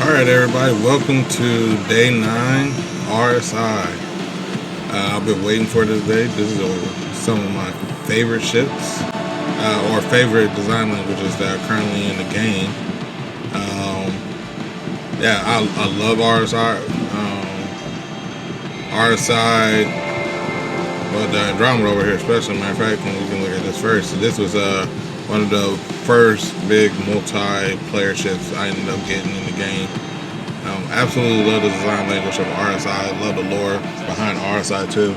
Alright everybody, welcome to day 9 RSI. I've been waiting for this day. This is some of my favorite ships, or favorite design languages that are currently in the game. Yeah, I love RSI. RSI, well, the Andromeda over here especially, matter of fact, when we can look at this first. This was one of the first big multiplayer ships I ended up getting in the game. Absolutely love the design language of RSI. Love the lore behind RSI too.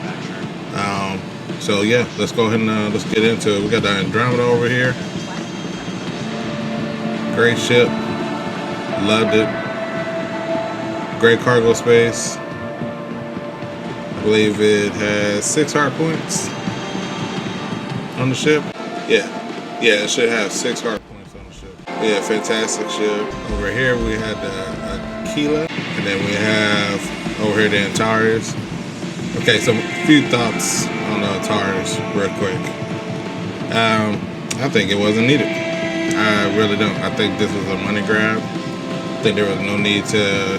So yeah, let's go ahead and let's get into it. We got the Andromeda over here. Great ship. Loved it. Great cargo space. I believe it has 6 hard points on the ship. Yeah, it should have 6 hard points on the ship. Yeah, fantastic ship. Over here we had the Aquila, and then we have over here the Antares. Okay, so a few thoughts on the Antares real quick. I think it wasn't needed. I really don't. I think this was a money grab. I think there was no need to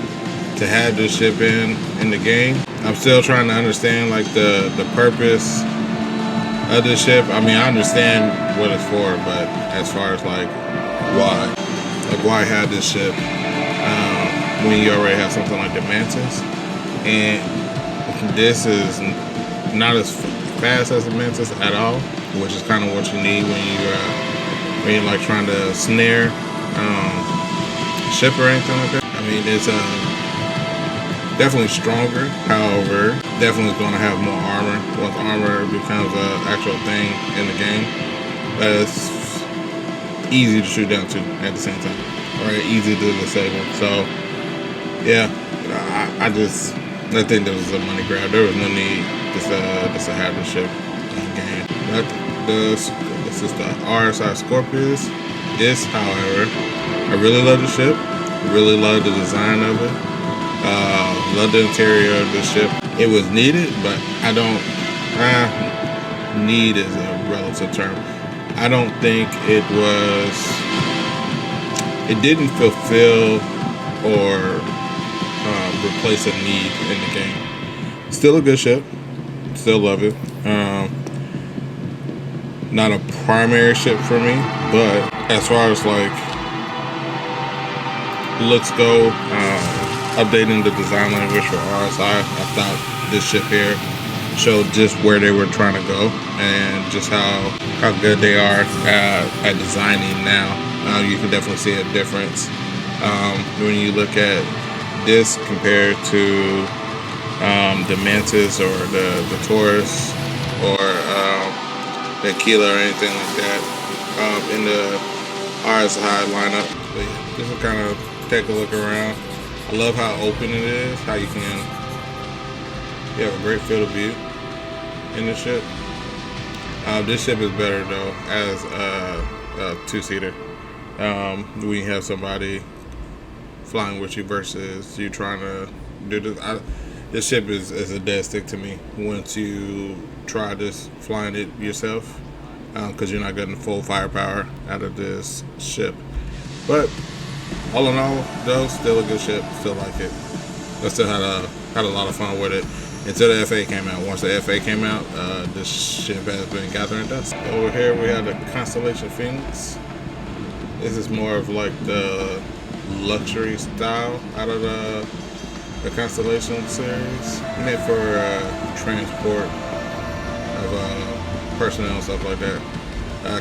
have this ship in the game. I'm still trying to understand like the purpose of this ship. I mean, I understand what it's for, but as far as like why have this ship when you already have something like the Mantis, and this is not as fast as the Mantis at all, which is kind of what you need when you're like trying to snare ship or anything like that. I mean, it's definitely stronger. However, definitely going to have more armor once armor becomes an actual thing in the game. But it's easy to shoot down to at the same time, or easy to disable. So yeah, I think there was a money grab. There was no need just to have the ship in the game. But this is the RSI Scorpius. This, however, I really love the ship. Really love the design of it. Love the interior of the ship. It was needed, but I don't. Need is a relative term. I don't think it was. It didn't fulfill or replace a need in the game. Still a good ship. Still love it. Not a primary ship for me, but as far as like looks go, updating the design language for RSI, I thought this ship here showed just where they were trying to go and just how good they are at designing now. You can definitely see a difference when you look at this compared to the Mantis or the Taurus or the Aquila or anything like that in the RSI lineup. But yeah, just to kind of take a look around. I love how open it is, how you have a great field of view in this ship. This ship is better though as a 2-seater. When you have somebody flying with you versus you trying to do this. This ship is a dead stick to me once you try this flying it yourself, because you're not getting full firepower out of this ship. But all in all, though, still a good ship. Still like it. I still had a lot of fun with it until the FA came out. Once the FA came out, this ship has been gathering dust. Over here we have the Constellation Phoenix. This is more of like the luxury style out of the Constellation series, meant for transport of personnel and stuff like that.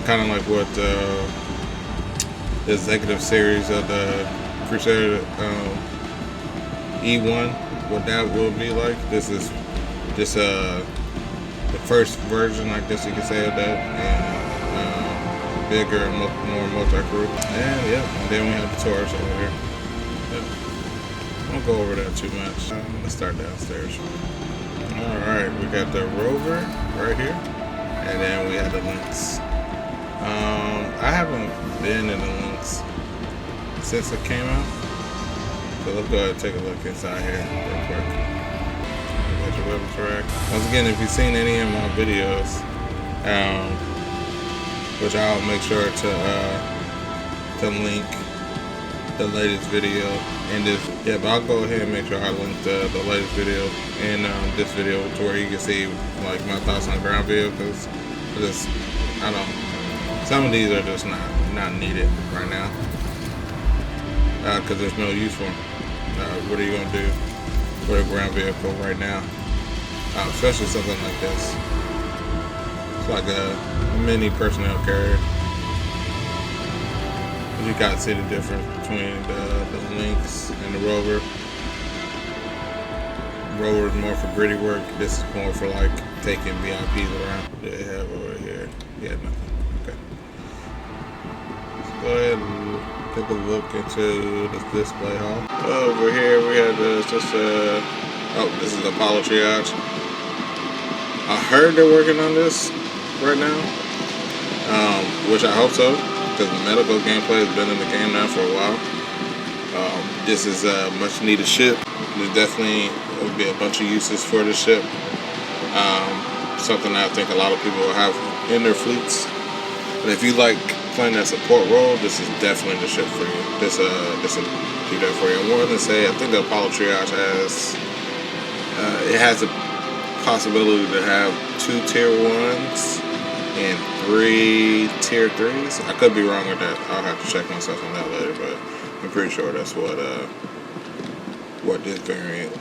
Kind of like what the executive series of the Crusader E1, what that will be like. This is just the first version, I guess you could say, of that, and bigger, more multi-crew. And yeah, and then we have the Taurus over here. I won't go over that too much. Let's start downstairs. Alright, we got the Rover right here, and then we have the Lynx. I haven't been in the Lynx since it came out, so let's go ahead and take a look inside here real quick. Got your weapons rack. Once again, if you've seen any of my videos, which I'll make sure to link the latest video in this. Yeah, but I'll go ahead and make sure I link the latest video in this video to where you can see like my thoughts on ground vehicles. Just, I don't. Some of these are just not needed right now because there's no use for them. What are you gonna do with a ground vehicle right now? Especially something like this. It's like a mini personnel carrier. You gotta see the difference between the Lynx and the Rover. Rover is more for gritty work. This is more for like taking VIPs around. What do they have over here? Yeah, nothing. Okay. Let's go ahead and take a look into the display hall. Over here we have this is Apollo Triage. I heard they're working on this right now, which I hope so, because the medical gameplay has been in the game now for a while. This is a much needed ship. There definitely will be a bunch of uses for this ship. Something I think a lot of people will have in their fleets. And if you like playing that support role, this is definitely the ship for you. This will do that for you. More than say, I think the Apollo Triage has a possibility to have 2 tier 1s and 3 tier 3s. I could be wrong with that. I'll have to check myself on that later, but I'm pretty sure that's what this variant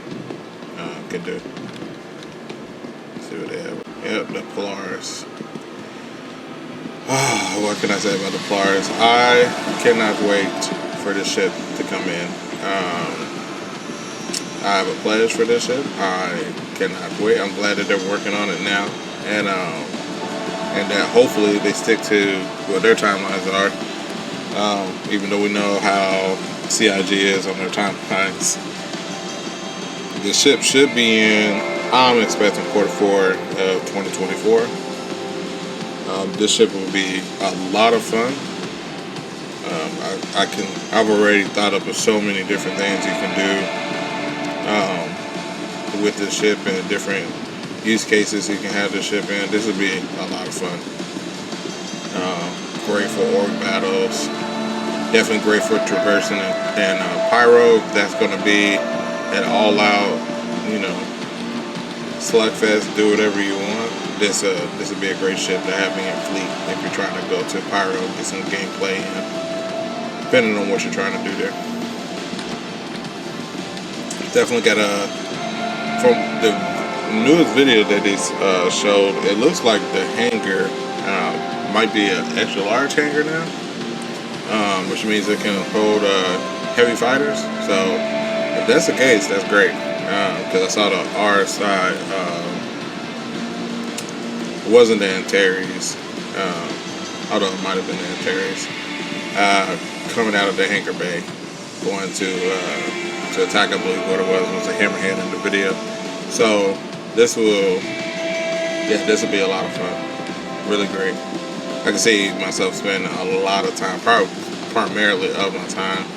can do. Let's see what they have. Yep, the Polaris. What can I say about the Polaris? I cannot wait for this ship to come in. I have a pledge for this ship. I cannot wait. I'm glad that they're working on it now, and that hopefully they stick to what their timelines are. Even though we know how CIG is on their timelines, the ship should be in. I'm expecting Q4 of 2024. This ship will be a lot of fun. I've already thought up of so many different things you can do with this ship and different use cases you can have this ship in. This would be a lot of fun. Great for org battles. Definitely great for traversing and pyro. That's going to be an all-out, slugfest. Do whatever you want. This would be a great ship to have in your fleet if you're trying to go to pyro, get some gameplay in, depending on what you're trying to do there. Definitely got from the newest video that they showed, it looks like the hangar might be an extra large hangar now, which means it can hold heavy fighters. So if that's the case, that's great, because I saw the RSI, it wasn't the Antares, although it might have been the Antares, coming out of the hangar bay, going to attack, I believe what it was a hammerhead in the video. So this will be a lot of fun. Really great. I can see myself spending a lot of time, primarily of my time,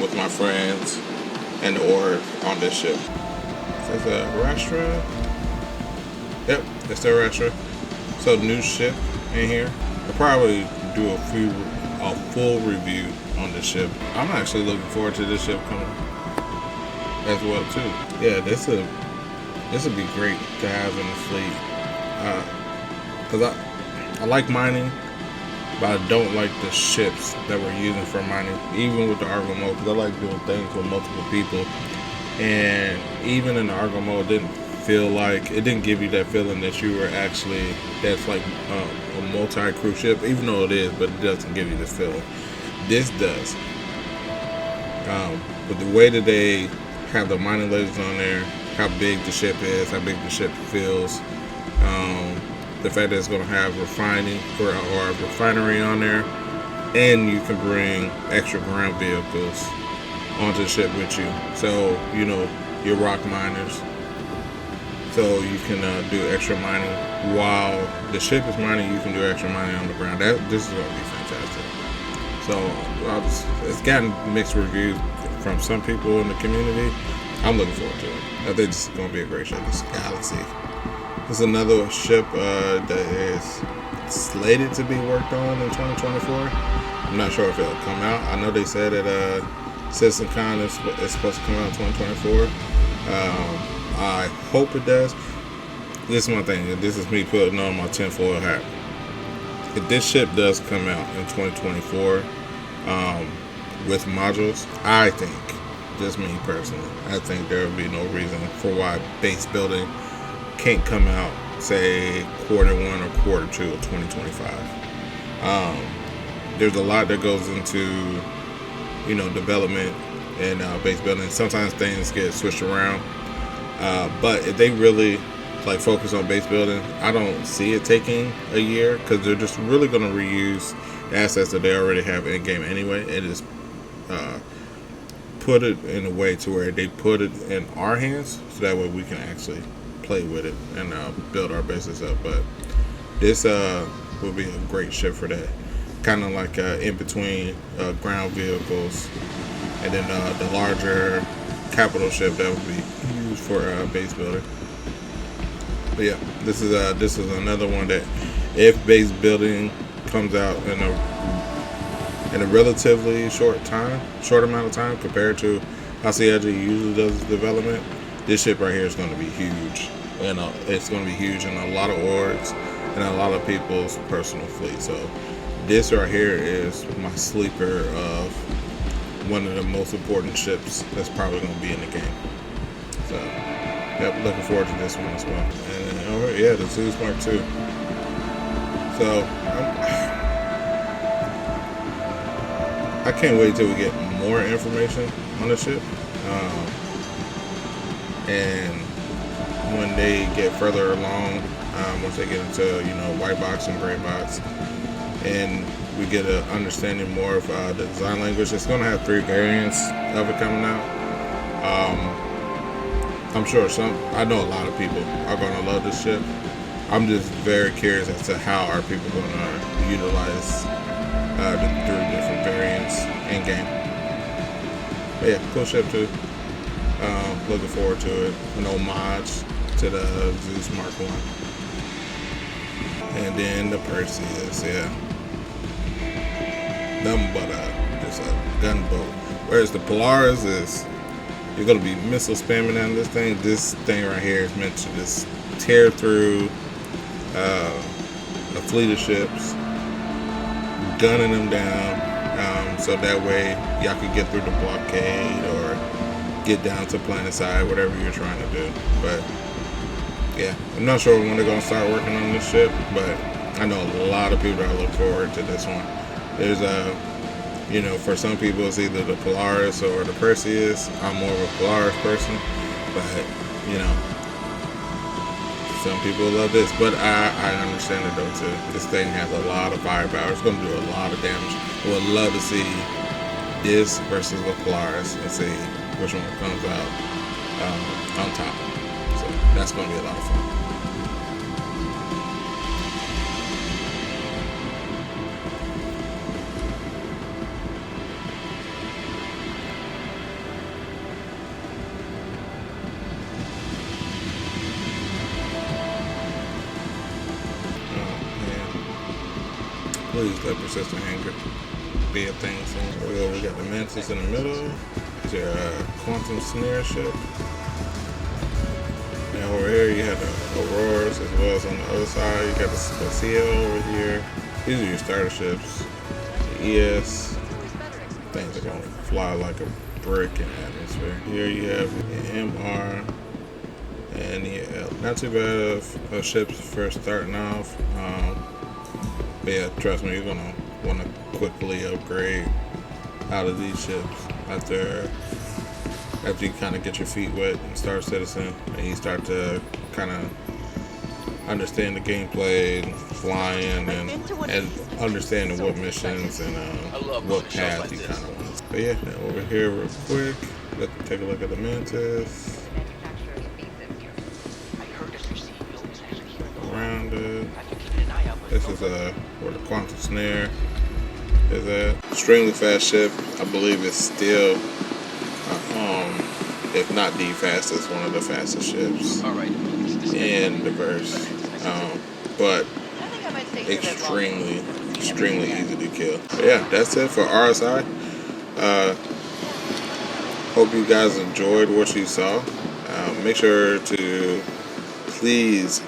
with my friends and the org on this ship. Is this a restaurant? Yep, it's the restaurant. So new ship in here. I'll probably do a full review on this ship. I'm actually looking forward to this ship coming as well too. Yeah, this would be great to have in the fleet. Cause I like mining, but I don't like the ships that we're using for mining. Even with the Argo mode, cause I like doing things with multiple people. And even in the Argo mode, it didn't give you that feeling that you were actually, that's like a multi-crew ship, even though it is, but it doesn't give you this feeling. This does. But the way that they have the mining lasers on there, how big the ship is, how big the ship feels, the fact that it's going to have refining or a refinery on there, and you can bring extra ground vehicles onto the ship with you. So, your rock miners. So you can do extra mining while the ship is mining. You can do extra mining on the ground. This is going to be fantastic. So it's gotten mixed reviews from some people in the community. I'm looking forward to it. I think this is going to be a great ship. This is Galaxy. This is another ship that is slated to be worked on in 2024. I'm not sure if it'll come out. I know they said that Citizen Con is supposed to come out in 2024. I hope it does. This is my thing. This is me putting on my tinfoil hat. If this ship does come out in 2024 with modules, I think, just me personally, I think there would be no reason for why base building can't come out, say, Q1 or Q2 of 2025. There's a lot that goes into, you know, development and base building. Sometimes things get switched around, but if they really like focus on base building, I don't see it taking a year, because they're just really going to reuse the assets that they already have in game anyway, and just put it in a way to where they put it in our hands, so that way we can actually play with it and build our bases up. But this will be a great ship for that. Kind of like in between ground vehicles, and then the larger capital ship that would be used for base building. But yeah, this is another one that, if base building comes out in a relatively short amount of time compared to how CIG usually does development, this ship right here is going to be huge, and it's going to be huge in a lot of orgs and a lot of people's personal fleet. So this right here is my sleeper of one of the most important ships that's probably going to be in the game. So, yep, looking forward to this one as well. And yeah, the Zeus Mark II. So, I can't wait till we get more information on the ship. And when they get further along, once they get into, you know, white box and gray box, and we get an understanding more of the design language. It's going to have 3 variants of it coming out. I'm sure I know a lot of people are going to love this ship. I'm just very curious as to how are people going to utilize the 3 different variants in game. But yeah, cool ship too. Looking forward to it. An homage to the Zeus Mark I. And then the Perseus, yeah. Nothing but just a gunboat. Whereas the Polaris is, you're gonna be missile spamming on this thing. This thing right here is meant to just tear through a fleet of ships, gunning them down, so that way y'all can get through the blockade or get down to planet side, whatever you're trying to do. But yeah, I'm not sure when they're gonna start working on this ship, but I know a lot of people that look forward to this one. There's you know, for some people it's either the Polaris or the Perseus. I'm more of a Polaris person, but you know, some people love this. But I understand it though too. This thing has a lot of firepower. It's gonna do a lot of damage. I would love to see this versus the Polaris and see which one comes out on top. So that's gonna be a lot of fun. Please let persistent anger be a thing soon. We got the Mantis in the middle. It's your quantum snare ship. And over here you have the Auroras, as well as on the other side you got the Spacio over here. These are your starter ships. The ES. Things are gonna fly like a brick in the atmosphere. Here you have the MR and the L. Not too bad of ships for starting off. But yeah, trust me, you're gonna want to quickly upgrade out of these ships after you kind of get your feet wet in Star Citizen and you start to kind of understand the gameplay and flying and understanding what missions and what path you kind of want. But yeah, over here real quick, let's take a look at the Mantis. Around it. This is where the quantum snare is at. Extremely fast ship. I believe it's still, if not the fastest, one of the fastest ships in the verse. But extremely extremely easy to kill. But yeah, that's it for RSI. Hope you guys enjoyed what you saw. Make sure to please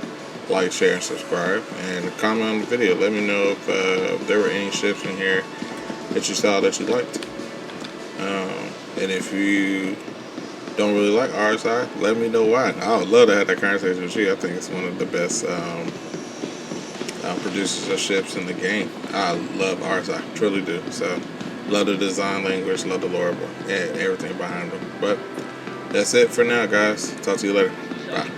like, share, and subscribe, and comment on the video. Let me know if there were any ships in here that you saw that you liked. And if you don't really like RSI, let me know why. I would love to have that conversation with you. I think it's one of the best producers of ships in the game. I love RSI, truly do. So, love the design language, love the lore, and everything behind them. But that's it for now, guys. Talk to you later. Bye.